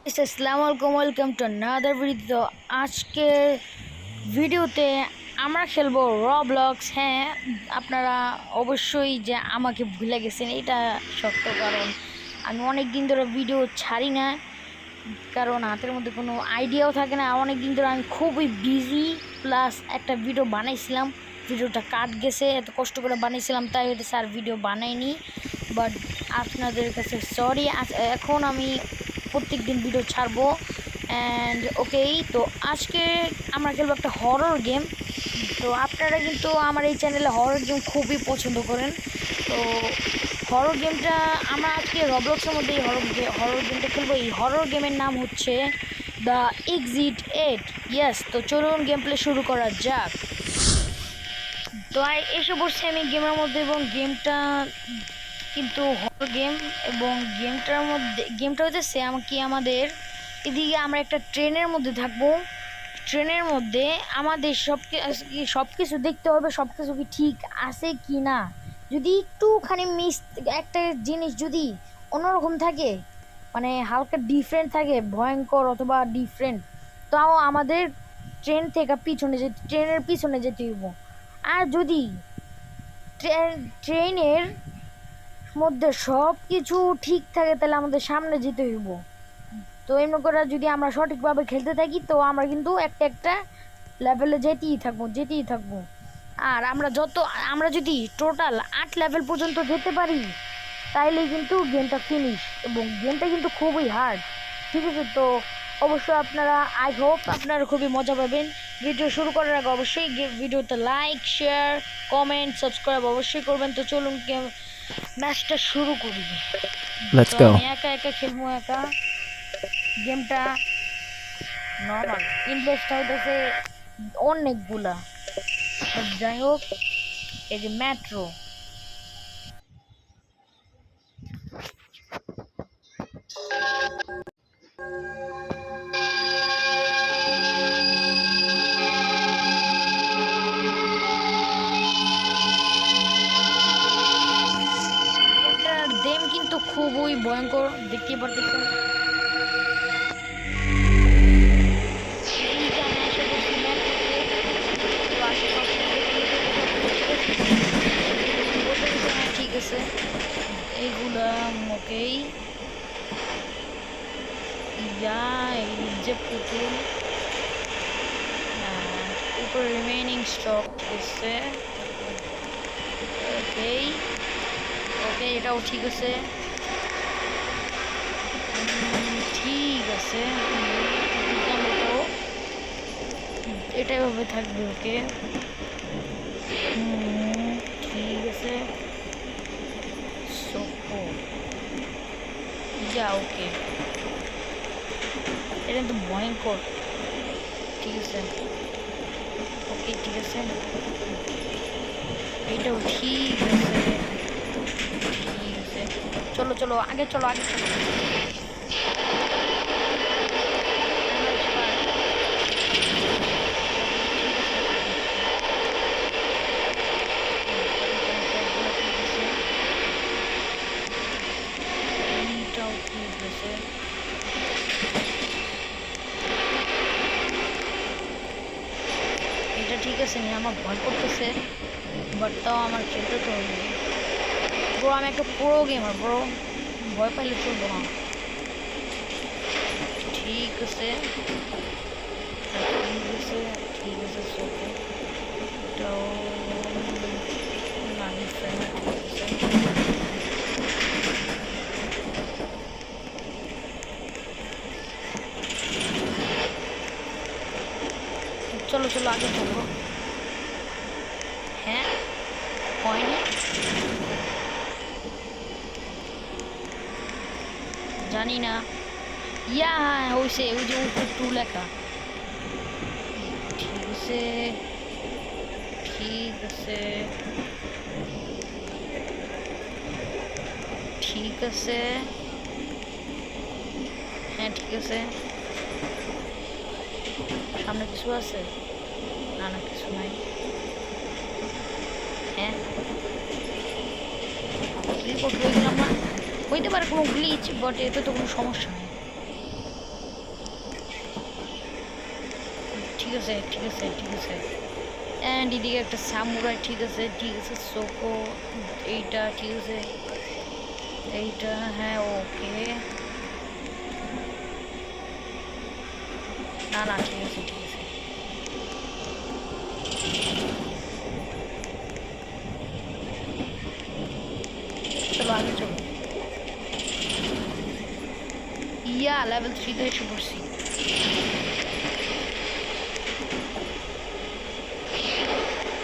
আসসালামু আলাইকুম, welcome to another video. আজকের ভিডিওতে আমরা খেলবো রবলক্স। হ্যাঁ, আপনারা অবশ্যই যে আমাকে ভুলে গেছেন এটা সত্য, কারণ আমি অনেক দিন ধরে ভিডিও ছাড়ি না, কারণ হাতের মধ্যে কোনো আইডিয়াও থাকে না। অনেক দিন ধরে আমি খুবই বিজি, প্লাস একটা ভিডিও বানাইছিলাম, ভিডিওটা কাট গেছে। এত কষ্ট করে বানাইছিলাম তাই হয়তো স্যার ভিডিও বানাইনি, বাট আপনাদের কাছে সরি। এখন আমি প্রত্যেক দিন ভিডিও ছাড়বো। অ্যান্ড ওকেই, তো আজকে আমরা খেলবো একটা হরর গেম। তো আপনারা কিন্তু আমার এই চ্যানেলে হরর গেম খুবই পছন্দ করেন। তো হরর গেমটা আমরা আজকে রবলক্সের মধ্যে এই হরর গেমটা খেলবো। এই হরর গেমের নাম হচ্ছে দ্য এক্সিট 8। ইয়েস, তো চলুন গেম প্লে শুরু করা যাক। তো এসে বসছি আমি গেমের মধ্যে, এবং গেমটা কিন্তু হরর গেম, এবং গেমটা হচ্ছে আমাদের এদিকে আমরা একটা ট্রেনের মধ্যে থাকবো। ট্রেনের মধ্যে আমাদের সব কিছু দেখতে হবে, সব কিছু কি ঠিক আছে কি না। যদি একটুখানি একটা জিনিস যদি অন্যরকম থাকে, মানে হালকা ডিফারেন্ট থাকে, ভয়ঙ্কর অথবা ডিফারেন্ট, তাও আমাদের ট্রেনের পিছনে যেতে হইব। আর যদি ট্রেনের মধ্যে সব কিছু ঠিক থাকে তাহলে আমাদের সামনে যেতে হইব। তো এমনি করে যদি আমরা সঠিকভাবে খেলতে থাকি তো আমরা কিন্তু একটা একটা লেভেলে যেতেই থাকবো। আর আমরা যদি টোটাল 8 লেভেল পর্যন্ত যেতে পারি তাইলেই কিন্তু গেমটা ফিনিশ, এবং গেমটা কিন্তু খুবই হার্ড। ঠিক আছে, তো অবশ্যই আই হোপ আপনারা খুবই মজা পাবেন। ভিডিও শুরু করার আগে অবশ্যই ভিডিওতে লাইক, শেয়ার, কমেন্ট, সাবস্ক্রাইব অবশ্যই করবেন। তো চলুন ম্যাচটা শুরু করি। Let's তো go. আমি একা একা খেলবো। গেমটা নর্মাল, ইনভেস্ট হইতেছে অনেকগুলা। যাই হোক, এই যে মেট্রো, গেমটার দেম কিন্তু খুবই ভয়ঙ্কর, দেখতেই পারতেছেন। ঠিক আছে, এইগুলা মোকেই এই যে পুতুল উপরে রিমেইনিং স্টক আছে। ওকে ওকে, এটাও ঠিক আছে। ঠিক আছে, এটাই ভাবে থাকবে। ওকে, ঠিক আছে। ওকে, এটা তো ভয়ঙ্কর। ঠিক আছে, ওকে, ঠিক আছে, এটাও ঠিক আছে। ঠিক আছে, চলো চলো আগে চলো। এটাও ঠিক আছে। এটা ঠিক আছে, নিয়ে আমার ভয় করতেছে, বাট তাও আমার খেলতে তো হবে। ব্রো, আমি একটা প্রো গেমার ব্রো, ভয় পাইলে চলবো না। ঠিক আছে, ঠিক আছে, ঠিক আছে। ওকে, এটাও না, ডিফারেন্ট। ঠিক আছে, চলো চলো আগে চলবো। হ্যাঁ, হয়নি, জানি না। হ্যাঁ হয়েছে, ওই যে উপরে 2 লেখা। ঠিক আছে, ঠিক আছে, ঠিক আছে। হ্যাঁ, ঠিক আছে। সামনে কিছু আছে? না না, কিছু নাই। হ্যাঁ, রিপোর্ট হয়ে গেলাম না। হইতে পারে কোনো গ্লিচ, বাট এতে তো কোনো সমস্যা নেই। ঠিক আছে ঠিক আছে ঠিক আছে। অ্যান্ড এদিকে একটা সামুরাই, ঠিক আছে ঠিক আছে। সোকো এইটা ঠিক আছে, এইটা হ্যাঁ ওকে। না না ঠিক আছে ঠিক আছে। চলো আগে চলো। ইয়া লেভেল 3 এসে পড়ছি।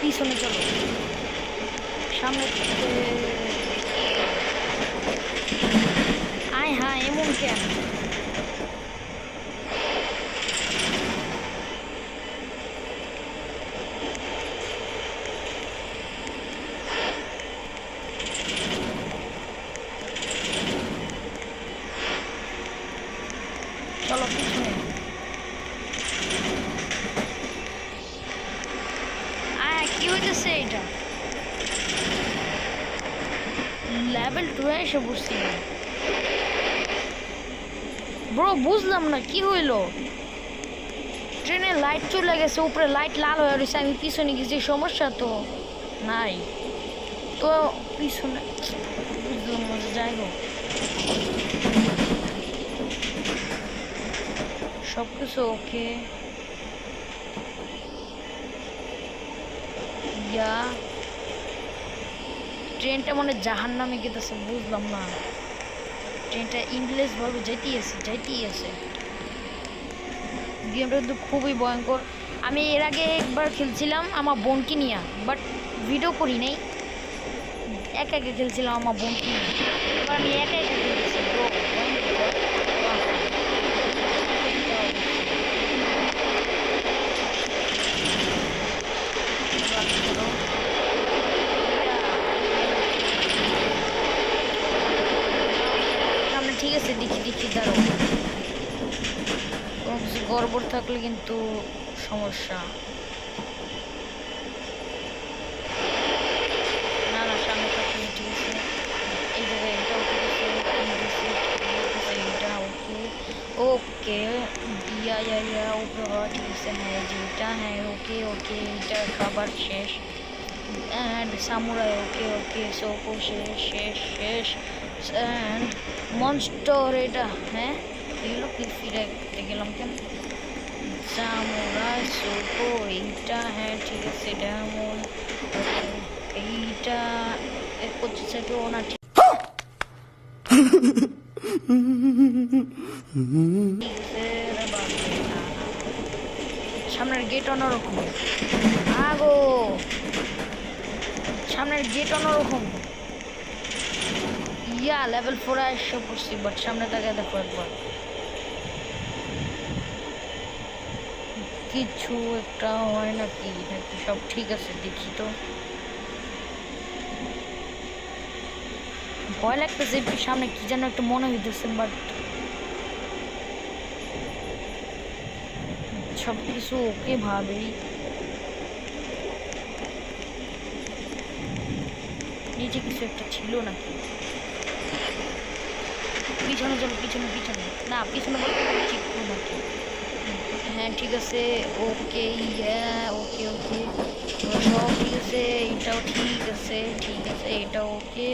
পিছনে চলো, সামনে আয় হ্যাঁ এমন কেন? চলো পিছনে আয়। কি হইতেছে এটা? লেভেল 2 এসে পড়ছি ব্রো, বুঝলাম না কি হইলো। ট্রেনের লাইট চলে গেছে, উপরে লাইট লাল হয়ে রয়েছে, আমি পিছনে গেছি, সমস্যা তো নাই তো পিছনে, বুঝলাম না। যাই হোক সব কিছু ওকে। ইয়া ট্রেনটা মানে জাহান নামে গেতেছে, বুঝলাম না। ট্রেনটা ইংলিশ ভাবে যাইতেই আছে। গেমটা কিন্তু খুবই ভয়ঙ্কর। আমি এর আগে একবার খেলছিলাম আমার বোনকে নিয়ে, বাট ভিডিও করি নাই। একা একা খেলছিলাম আমার বোনকে নিয়ে। এবার আমি একা একা খেলতেছি ব্রো, সামনে ঠিক আছে, দেখি দাঁড়াও। কোনো কিছু গড়বড় থাকলে কিন্তু সমস্যা। না না সামনে থাকলে ঠিক আছে। এই জায়গায় এটাও ঠিক আছে, এটা ওকে ওকে। ইয়া ওকে হওয়া ঠিক আছে। হ্যাঁ যেটা হ্যাঁ ওকে ওকে, এটা খাবার শেষ। অ্যান্ড সামুরাই ওকে ওকে, সোকো শেষ। অ্যান্ড মনস্টার এটা হ্যাঁ এগুলো কি ফিরে গেলাম কেন? সামুরাই সোকো এইটা হ্যাঁ ঠিক আছে। ডায়মন্ড এইটা 25 সেকেন্ড না ঠিক আছে। সামনের গেট অন্যরকম, আগো সামনের গেট অন্যরকম। ইয়া লেভেল 4 এসে পড়ছি, বাট সামনে তাকে দেখো একবার, কিছু একটা হয় নাকি সব ঠিক আছে? দেখি তো, ভয় লাগতেছে একটু। সামনে কি যেন একটা মনে হইতেছে, বাট সব কিছু ওকে ভাবেই। নিচে কিছু একটা ছিল নাকি? পিছনে চলো, পিছনে না পিছনে বলতে ঠিক নাকি? হ্যাঁ ঠিক আছে ওকে। ইয়া ওকে সব ঠিক আছে। এটাও ঠিক আছে এটা ওকে।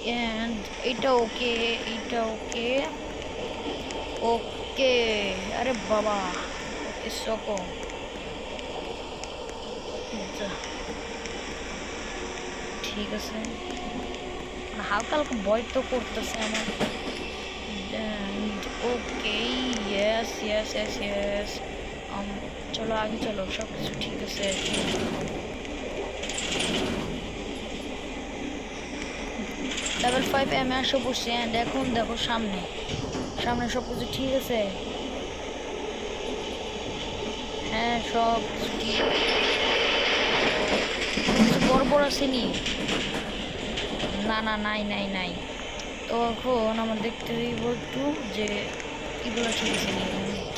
অ্যান্ড এটা ওকে ওকে। আরে বাবা ওকে সকো ঠিক আছে। হালকা হালকা ভয় তো করতেছে আমার। Okay yes. চলো আগে চলো, সব কিছু ঠিক আছে। লেভেল 5 আমি আসো বসছি। অ্যান্ড এখন দেখো সামনে সব কিছু ঠিক আছে। হ্যাঁ সব কিছু ঠিক, কিছু গড়বড় আসেনি। না নাই। তো এখন আমার দেখতে হইব একটু যে এগুলো ঠিক আছে নি।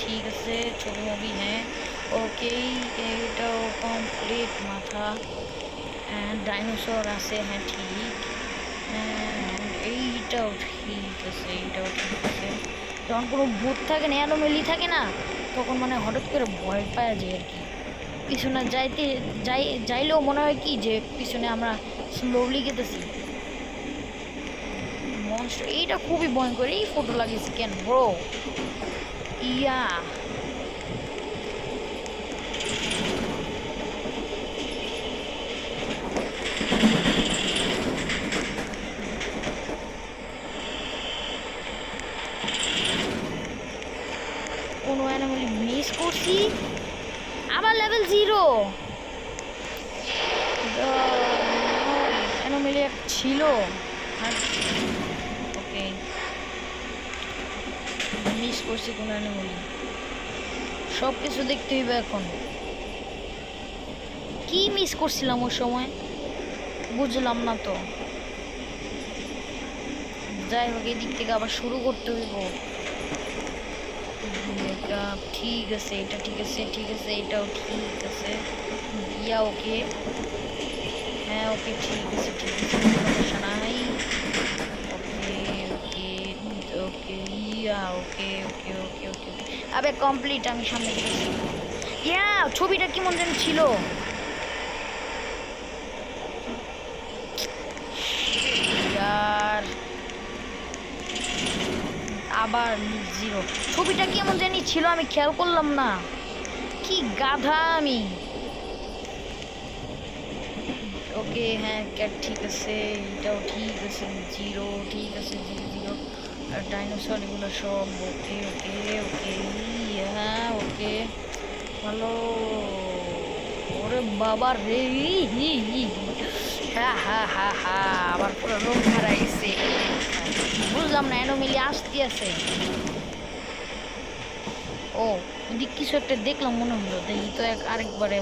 ঠিক আছে ছবি মবি হ্যাঁ ওকে। এটাও কমপ্লিট মাথা। ডাইনোসর আছে হ্যাঁ ঠিক। এইটাও ঠিক আছে। যখন কোনো ভূত থাকে না, অ্যানোমেলি থাকে না, তখন মানে হঠাৎ করে ভয় পাওয়া যায় আর কি। পিছনে যাইলেও মনে হয় কি যে পিছনে আমরা স্লোলি গেতেছি। মনস্টার এইটা খুবই ভয়ঙ্কর। এই ফটো লাগিয়েছে কেন ব্রো? ইয়া কোনো অ্যানিমেল মিস করছি, আবার লেভেল 0। অ্যানিমেল ছিল। ওকে, মিস করছি কোনো অ্যানিমেল। সব কিছু দেখতে হইবে এখন। কি মিস করছিলাম ওই সময় বুঝলাম না তো। যাই হোক, এই দিক থেকে আবার শুরু করতে হইব। এটা ঠিক আছে, এটা ঠিক আছে, ঠিক আছে, এটাও ঠিক আছে। ইয়া ওকে, হ্যাঁ ওকে ঠিক আছে, ঠিক আছে, সমস্যা নাই। ওকে ওকে ওকে ইয়া ওকে ওকে ওকে ওকে আবে কমপ্লিট। আমি সামনে গেছি। ইয়া ছবিটা কেমন যেন ছিল। ইয়ার আবার 0। ছবিটা কেমন জানি ছিল, আমি খেয়াল করলাম না। কি গাধা আমি। ওকে হ্যাঁ ক্যাট ঠিক আছে, এটাও ঠিক আছে, 0 ঠিক আছে, 0 আর ডাইনোসর এগুলো সব ওকে ওকে ওকে হ্যাঁ ওকে ভালো। ওরে বাবা রে, হ্যাঁ হ্যাঁ হ্যাঁ হ্যাঁ আবার পুরো রোগ হারা গেছে। বুঝলাম না, অ্যানোমেলি আসতে আছে। ও ওদিক কিছু একটা দেখলাম মনে হলো, দেখি তো আরেকবারে।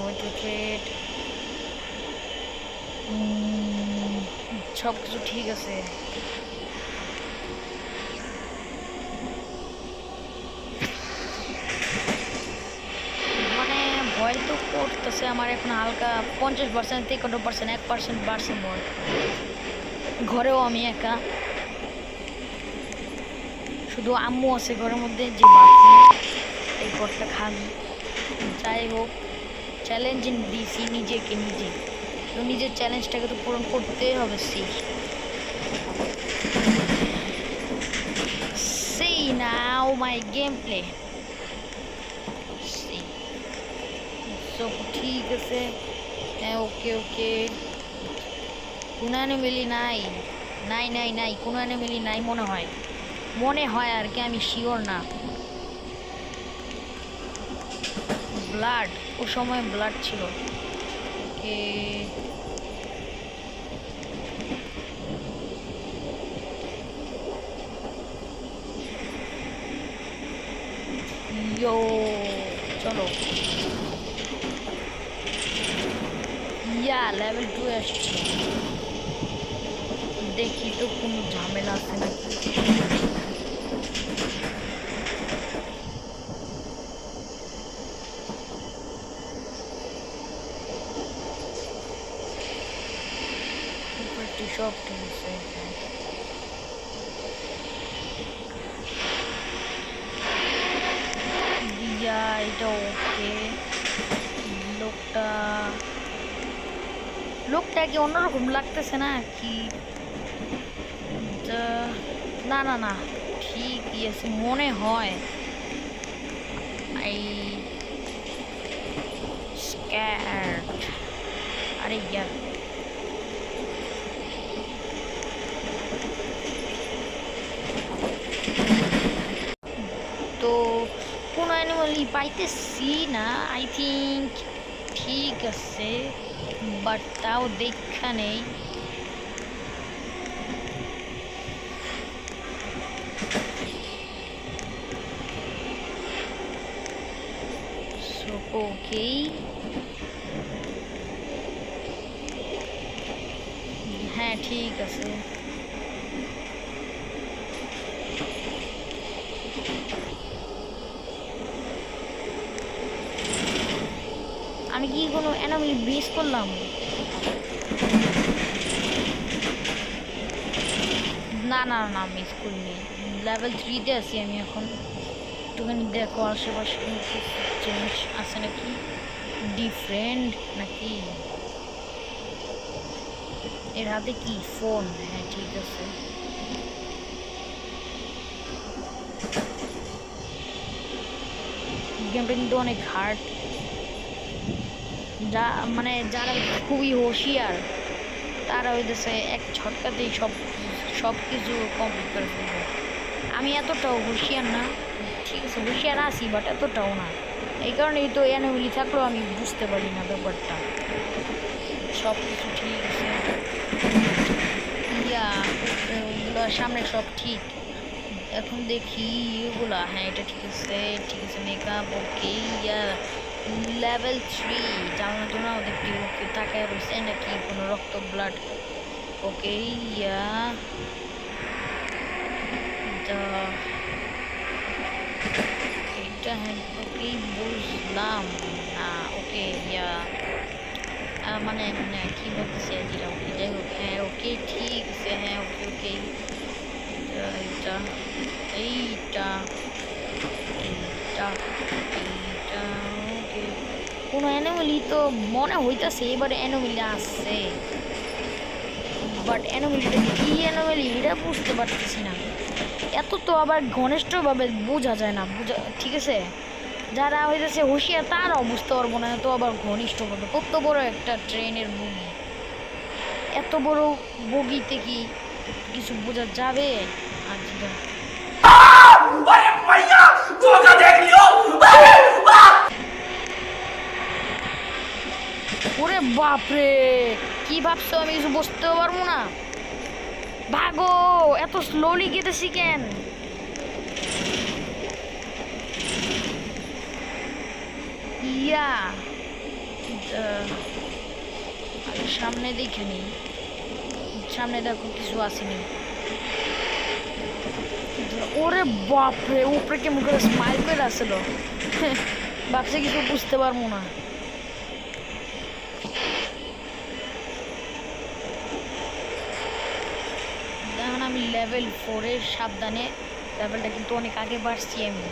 সব কিছু ঠিক আছে। মানে ভয় তো করতেছে আমার এখন হালকা 50% থেকে 1% বাড়ছে ভয়। ঘরেও আমি একা, শুধু আম্মু আছে ঘরের মধ্যে যে বাড়ছে। এই ঘরটা খালি। যাই হোক, চ্যালেঞ্জিং দিছি নিজেকে নিজে, তো নিজের চ্যালেঞ্জটাকে তো পূরণ করতেই হবে। See now my gameplay. See. So ঠিক আছে, হ্যাঁ ওকে ওকে। কোনো অ্যানিমেলি নাই, নাই নাই নাই, কোনো অ্যানিমেলি নাই মনে হয়, মনে হয় আর কি, আমি শিওর না। ব্লাড, ও সময় ব্লাড ছিল। ওকে ইয়ো চলো। ইয়া লেভেল 2 আসছে, দেখি তো কোনো ঝামেলা আছে নাকি। সব ঠিক আছে। ইয়া এটা ওকে। লোকটাকে অন্যরকম লাগতেছে না কি? না না না, ঠিকই আছে মনে হয়। এই স্ক্যার্ড, আরে ইয়ার তো কোনো অ্যানিমালই পাইতেছি না। আই থিঙ্ক ঠিক আছে, বাট তাও দেখা নেই। ওকে হ্যাঁ ঠিক আছে। আমি কি কোনো অ্যানিমাল মিস করলাম? না না না মিস করিনি, লেভেল 3-তে আছি আমি এখন। একটুখানি দেখো আশেপাশে চেঞ্জ আছে নাকি, ডিফারেন্ট নাকি। এর হাতে কি ফোন? হ্যাঁ ঠিক আছে। গেমটা কিন্তু অনেক হার্ড, যা মানে যারা খুবই হুঁশিয়ার তারা হইতেছে এক ঝটকাতেই সব কিছু কমপ্লিট করে ফেলবে। আমি এতটাও হুঁশিয়ার না, ঠিক আছে হুঁশিয়ার আছি বাট এতটাও না। এই কারণেই তো অ্যানোমেলি থাকলেও আমি বুঝতে পারি না ব্যাপারটা। সব কিছু ঠিক আছে, ওগুলো সামনে সব ঠিক। এখন দেখি এগুলা, হ্যাঁ এটা ঠিক আছে, ঠিক আছে মেকআপ ওকে। লেভেল 3 জানার জন্য ওদের ওকে তাকায় রয়েছে নাকি কোনো রক্ত ব্লাড। ওকে এটা হ্যাঁ ওকে বুঝলাম না। ওকে মানে কি বলতে চাইছিলাম, যাই হোক হ্যাঁ ওকে ঠিক আছে, হ্যাঁ ওকে ওকে। এইটা এইটা এইটা এইটা ওকে। কোনো অ্যানিমেলি তো মনে হইতাছে এবারে অ্যানিমেলি আসছে, বাট অ্যানিমেলিটা কি অ্যানিমেলি এটা বুঝতে পারতেছি না। এত তো আবার ঘনিষ্ঠভাবে বোঝা যায় না, ঠিক আছে। যারা হইতেছে হুঁশিয়ার তারাও বুঝতে পারবো না, এত আবার ঘনিষ্ঠভাবে। কত বড় একটা ট্রেনের বগি, এত বড় বগিতে কি কিছু বোঝা যাবে? আচ্ছা ওরে বাপরে, কি ভাবছো আমি কিছু বুঝতেও পারবো না? ভাগো, এত স্লোলি গেতেছি কেন? সামনে দেখে নি, সামনে দেখো কিছু আসেনি। ওরে বাপরে, উপরে কেমন করে স্মাইল করে আসলো, ভাবছে কিছু বুঝতে পারবো না। দেখুন আমি লেভেল 4-এর সাবধানে, লেভেলটা কিন্তু অনেক আগে বাড়ছি আমি।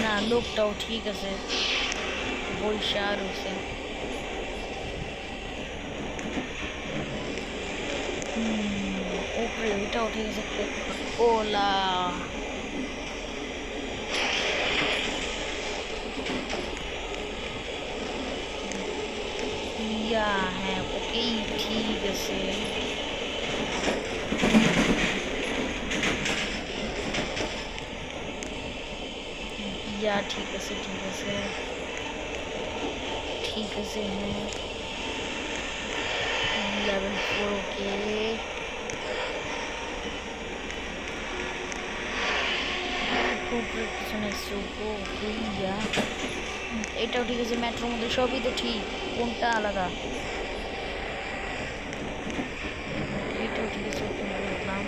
না লোকটাও ঠিক আছে, বৈশা রয়েছে। উপরে ওইটাও ঠিক আছে, কোলা হ্যাঁ ওকেই ঠিক আছে। ঠিক আছে ঠিক আছে ঠিক আছে, হ্যাঁ লেভেল 4 ওকে। পিছনে এটাও ঠিক আছে, মেট্রোর মধ্যে সবই তো ঠিক, কোনটা আলাদা? এটাও ঠিক আছে, বুঝলাম।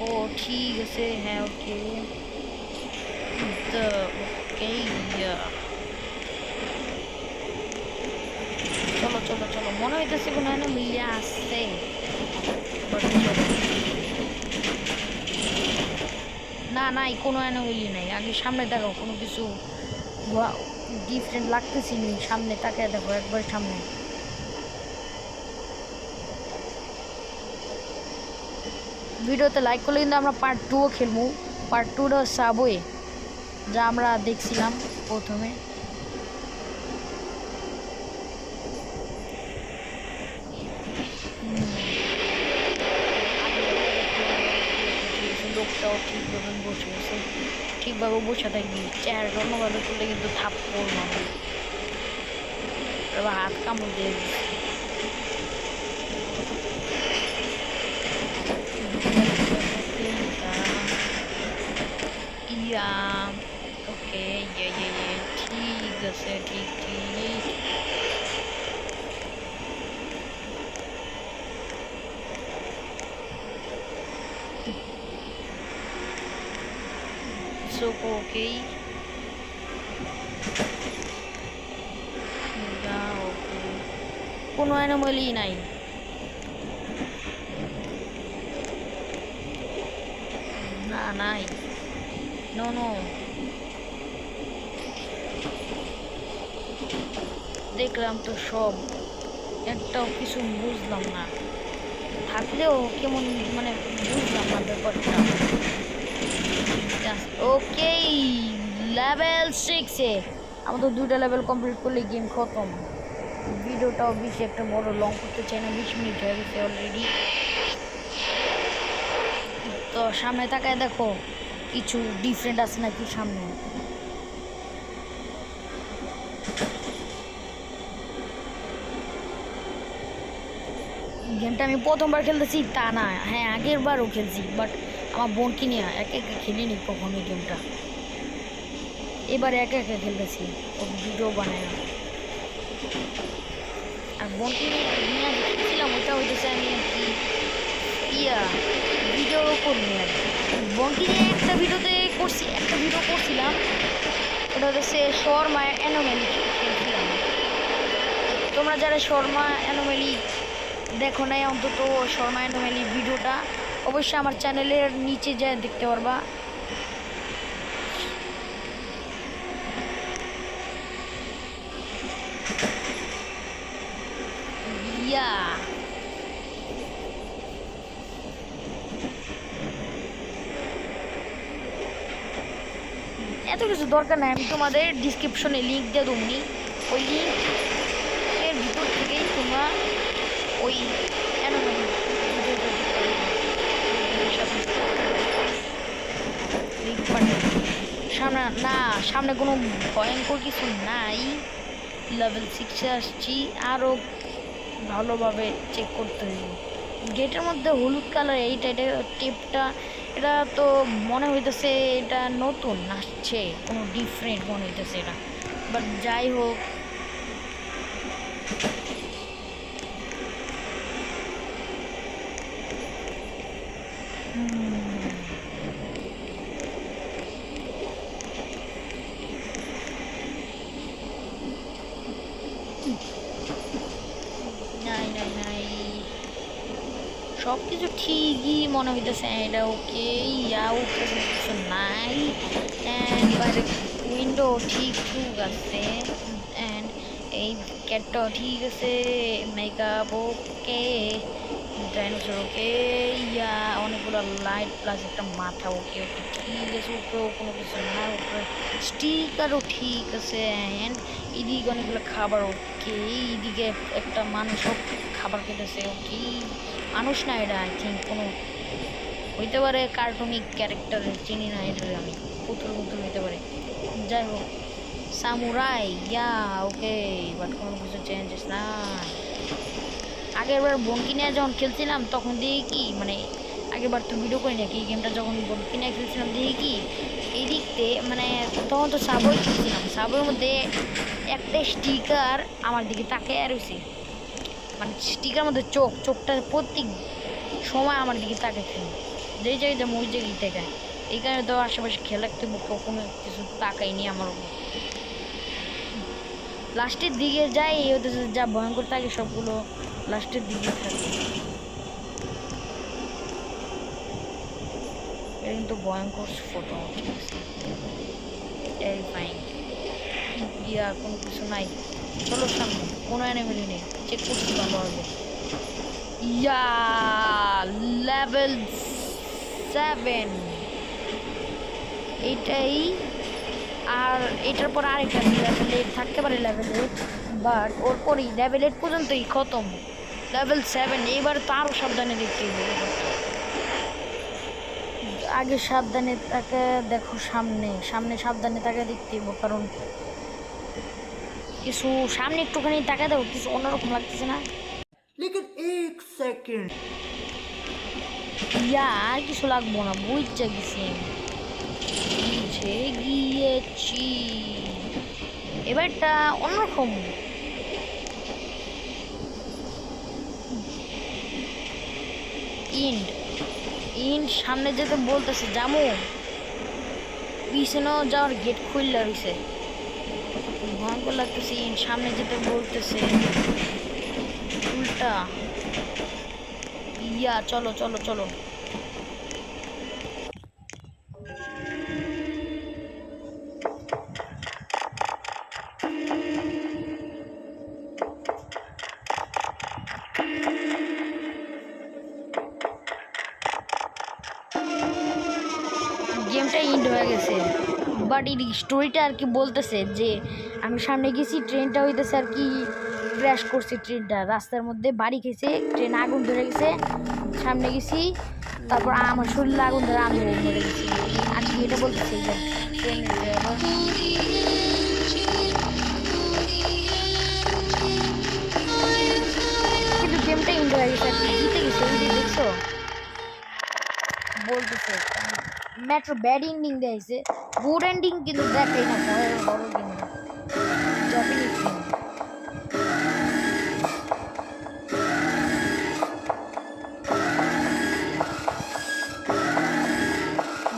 ও ঠিক আছে হ্যাঁ ওকে ওকে। চলো চলো চলো, মনে হইতেছে কোনো একটা মিলিয়ে আসছে। না নাই কোনো অ্যানোমেলি নাই, আগে সামনে দেখো কোনো কিছু ডিফারেন্ট লাগতেছি নি, সামনে তাকিয়ে দেখো একবার সামনে। ভিডিওতে লাইক করলে কিন্তু আমরা পার্ট 2ও খেলবো। পার্ট 2টা সাবওয়ে, যা আমরা দেখছিলাম প্রথমে। লোকটাও ঠিকভাবে বসে আছে, ঠিকভাবে বসে থাকবি, চেহারাটা অন্যভাবে করলে কিন্তু থাপ্পড় মারবে, এবার হাত কামড় দিয়ে ওকে। ঠিক আছে ঠিক ঠিক। ওকেই কোনো অ্যানোমালি নাই, নাই। নো নো, দেখলাম তো সব, একটাও কিছু বুঝলাম না, থাকলেও কেমন মানে বুঝলাম না ব্যাপারটা। ওকে, লেভেল 6-এ আমাদের 2টা লেভেল কমপ্লিট করলে গেম খতম। ভিডিওটাও বেশি একটা বড় লং করতে চাই না, 20 মিনিট হয়ে গেছে অলরেডি। তো সামনে তাকায় দেখো কিছু ডিফারেন্ট আছে নাকি সামনে। গেমটা আমি প্রথমবার খেলতেছি তা না, হ্যাঁ আগের বারও খেলছি, বাট আমার বোনকে নিয়ে একে একে খেলিনি কখনোই গেমটা। এবার একে একে খেলতেছি, ও ভিডিও বানায় না। আর বোনকে নিয়ে খেলছিলাম, ওইটা হইতেছে আমি আর কি ভিডিও করিনি আর বোনকে নিয়ে একটা ভিডিও করছিলাম, ওটা হচ্ছে শর্মা অ্যানোমেলি খেলছিলাম। তোমরা যারা শর্মা অ্যানোমেলি দেখো নাই, অন্তত শর্মা অ্যানোমেলি ভিডিওটা অবশ্যই আমার চ্যানেলের নিচে যায় দেখতে পারবা। এত কিছু দরকার নাই, আমি তোমাদের ডিসক্রিপশনে লিঙ্ক দিয়ে দেবনি, ওই লিঙ্কের ভিতর থেকেই তোমরা ওই সামনে না, সামনে কোনো ভয়ঙ্কর কিছু নাই। লেভেল 6-এ আসছি, আরও ভালোভাবে চেক করতে হবে। গেটের মধ্যে হলুদ কালার এইটা, এটা টেপটা, এটা তো মনে হইতেছে এটা নতুন আসছে, কোনো ডিফারেন্ট মনে হইতেছে এটা, বাট যাই হোক। সব কিছু ঠিকই মনে হইতেছে, এটা ওকে, কিছু নাই। উইন্ডো ঠিক আছে, অ্যান্ড এই ক্যাটটাও ঠিক আছে, মেকআপ ওকে, ডাইনোসর ওকে, অনেকগুলো লাইট প্লাস একটা মাথা ওকে ওকে ঠিক আছে, উপরেও কোনো কিছু না, উপরে স্টিকারও ঠিক আছে, অ্যান্ড এদিকে অনেকগুলো খাবার ওকে, এইদিকে একটা মানুষও খাবার খেতেছে ওকে, মানুষ না এটা, আই থিঙ্ক কোনো হইতে পারে কার্টুনিক ক্যারেক্টার, চিনি না এটা, আমি পুতুল হইতে পারে। যাই হোক, সামুরাই ওকে, বাট কোনো কিছু চেঞ্জেস না। আগের বার বোনকে নিয়ে যখন খেলছিলাম তখন দেখি কি, মানে আগের বার তো ভিডিও করি নাকি, গেমটা যখন বোনকে নিয়ে খেলছিলাম দেখি কি এই দিকতে, মানে তখন তো সাবই খেলছিলাম, সাবের মধ্যে একটা স্টিকার আমার দিকে তাকিয়ে রয়েছে, মানে স্টিকার মধ্যে চোখটা প্রত্যেক সময় আমার দিকে তাকাইছে, যেই জায়গায় যেমন ওই জায়গায় তাকায়। এই কারণে তো আশেপাশে খেলা কখনো কিছু তাকাইনি আমার উপর। লাস্টের দিকে যাই, ওদের যা ভয়ঙ্কর থাকে সবগুলো লাস্টের দিকে থাকে, এটা কিন্তু ভয়ঙ্কর ফটো, ঠিক আছে, টেরিফাইং। কোনো কিছু নাই, চলো সামনে কোনো এনিমি নেই, চেক করছি ভালো হবে। লেভেল 7, এইটাই, আর এটার পর আরেকটা লেভেল 8 থাকতে পারে, লেভেল 8, বাট ওর পরেই লেভেল 8 পর্যন্তই খতম। লেভেল 7 এবার তো আরও সাবধানে দেখতে হবে, আগে সাবধানে তাকে দেখো, সামনে সাবধানে তাকে দেখতে হবে, কারণ কিছু সামনে একটুখানি তাকে দাও, কিছু অন্যরকম লাগতেছে না, लेकिन एक सेकंड আর কিছু লাগবো না, বুঝতে গিয়েছি, এবারটা অন্যরকম। ইন্ড সামনে যেতে বলতেছে, জামু পিছনেও যাওয়ার গেট খুললে রয়েছে, ভয়ঙ্কর লাগতেছে। ইন্ড সামনে যেতে বলতেছে, উল্টা চলো চলো চলো। ইন্ড হয়ে গেছে। বাট এই স্টোরিটা আর কি বলতেছে যে আমি সামনে গেছি, ট্রেনটা হইতেছে আর কি ক্র্যাশ করছে, ট্রেনটা রাস্তার মধ্যে বাড়ি খেয়েছে, ট্রেন আগুন ধরে গেছে, সামনে গেছি, তারপর আমার শরীরে আগুন ধরে আমি মরে গেছি আর কি, এটা বলতেছে যে ট্রেনের ড্রাইভার। কিন্তু গেমটা ইন্ড হয়ে গেছে আর কি, জিতে গেছে, ওই যে দেখছো বলতেছে মেট্রো ব্যাড এন্ডিং দিয়েছে, গুড এন্ডিং কিন্তু দেখাই না, ভয়ের বড় গেম জাপানিজ গেম।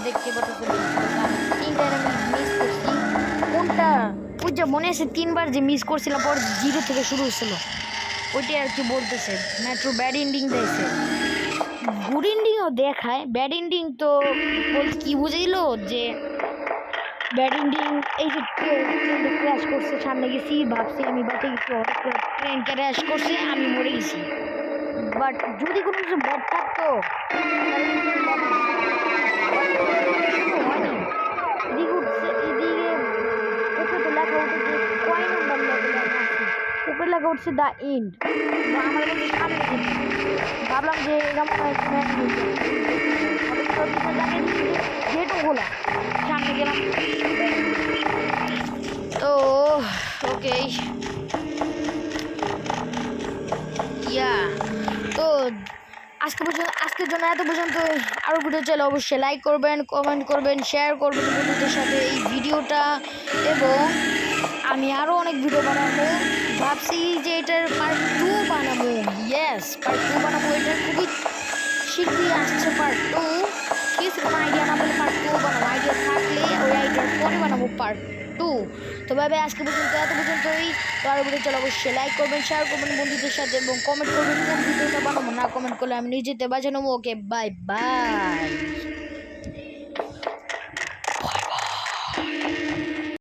দেখতে পাচ্ছি তিনটা আমি মিস করছি, কোনটা ওই যে মনে আছে 3বার যে মিস করছিলাম, পর 0 থেকে শুরু হয়েছিল, ওইটাই আর কি বলতেছে মেট্রো ব্যাড এন্ডিং দিয়েছে। গুড এন্ডিংও দেখায়, ব্যাড এন্ডিং তো বলতে কি বুঝাইলো যে ব্যাড এন্ডিং এই যে ট্রেনটা ক্র্যাশ করছে, সামনে গেছি ভাবছি আমি বাঁচে গেছি, হঠাৎ করে ট্রেন ক্র্যাশ করছে আমি মরে গেছি। বাট যদি কোনো কিছু ব্যাড থাকতো তাহলে কিন্তু bad হয়নি। এদিকে উঠছে, এদিকে উপরে তো লেখা উঠে যে কয় নাম্বার লেভেলে আমি আছি, উপরে লেখা উঠছে দ্য এন্ড, আমার মধ্যে সামনে গেছে, ভাবলাম যে এরকম গেটও খোলা, সামনে গেলাম তো ওকে ইয়া। তো আজকের জন্য এত পর্যন্ত। আরও ভিডিও চাইলে অবশ্যই লাইক করবেন, কমেন্ট করবেন, শেয়ার করবেন বন্ধুদের সাথে এই ভিডিওটা, এবং আমি আরও অনেক ভিডিও বানাবো, ভাবছি যে এটার পার্ট 2 বানাবো, ইয়েস পার্ট 2 বানাবো, এটার খুবই শীঘ্রই আসছে পার্ট 2। ঠিক আছে, কোনো আইডিয়া না বলে পার্ট 2 বানাবো, আইডিয়া থাকলে ওই আইডিয়ার পরে বানাবো পার্ট 2। তো ভাবে আজকে পর্যন্ত এত পর্যন্তই। তো আরও ভিডিও চলে অবশ্যই লাইক করবেন, শেয়ার করবেন বন্ধুদের সাথে, এবং কমেন্ট করবেন কোন ভিডিওটা বানাবো, না কমেন্ট করলে আমি নিজেতে বাজে নেবো। Okay bye bye.